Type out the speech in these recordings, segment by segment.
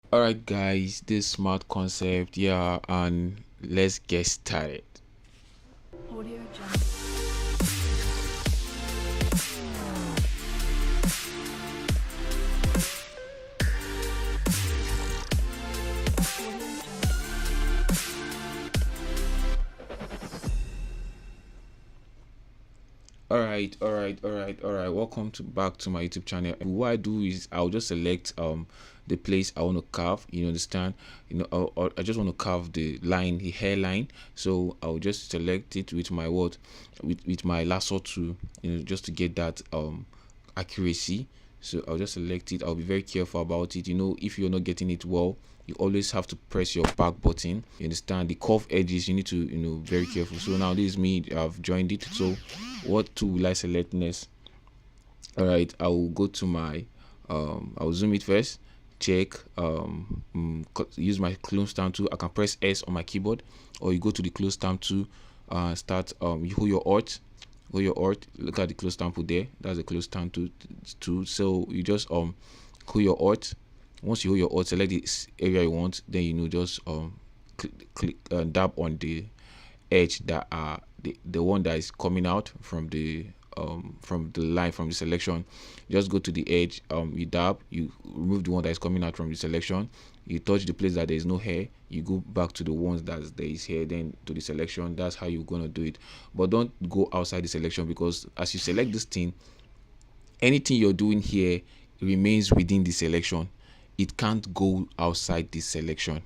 All right, guys, this smart concept, yeah, and let's get started. Audio Jungle. All right. Welcome to back to my YouTube channel. And what I do is I'll just select the place I want to carve. You understand? I just want to carve the line, the hairline. So I'll just select it with my what, with my lasso tool. Just to get that accuracy. So I'll just select it. I'll be very careful about it. If you're not getting it well, you always have to press your back button. You understand? The curved edges, you need to very careful. So now this is me. I've joined it. So what tool will I select next? All right, I will go to my I'll zoom it first, check, use my clone stamp tool. I can press S on my keyboard, or you go to the clone stamp tool, start, you hold your alt, look at the close stamp tool there. That's the close stamp tool. So you just hold your alt. Once you hold your alt, select the area you want, then just click, dab on the edge that are the one that is coming out from the line, from the selection. Just go to the edge, you dab, you remove the one that is coming out from the selection, you touch the place that there is no hair, you go back to the ones that there is hair, then to the selection. That's how you're gonna do it. But don't go outside the selection, because as you select this thing, anything you're doing here remains within the selection. It can't go outside this selection.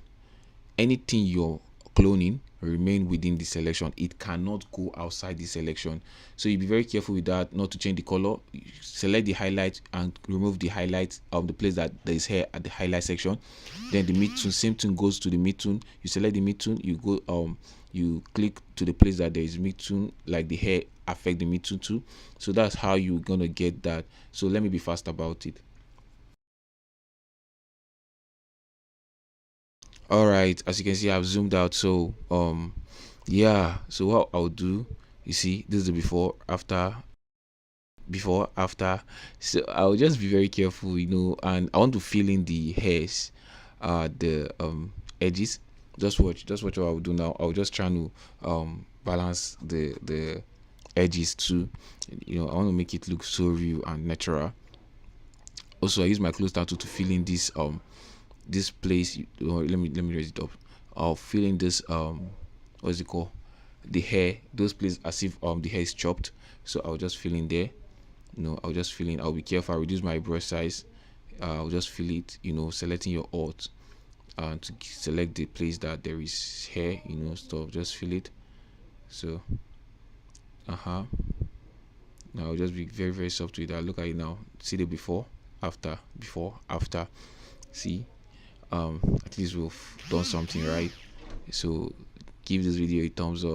Anything you're cloning remain within the selection. It cannot go outside the selection. So you be very careful with that, not to change the color. You select the highlight and remove the highlight of the place that there is hair at the highlight section. Then the mid tone, same thing goes to the mid tone. You select the mid tone, you go you click to the place that there is mid tone, like the hair affect the mid tone too. So that's how you're gonna get that. So let me be fast about it. All right, as you can see, I've zoomed out. So yeah, so what I'll do, you see, this is the before after. So I'll just be very careful, and I want to fill in the hairs, the edges. Just watch what I'll do now. I'll just try to balance the edges too. I want to make it look so real and natural. Also, I use my close tattoo to fill in this place. Let me raise it up. I'll fill in this, what's it called, the hair, those places, as if the hair is chopped. So I'll just fill in there. I'll just fill in. I'll be careful. I'll reduce my brush size. I'll just fill it, selecting your alt, to select the place that there is hair, stuff. Just fill it. So now I'll just be very, very soft with that. Look at it now. See the before, after. See, at least we've done something right. So give this video a thumbs up.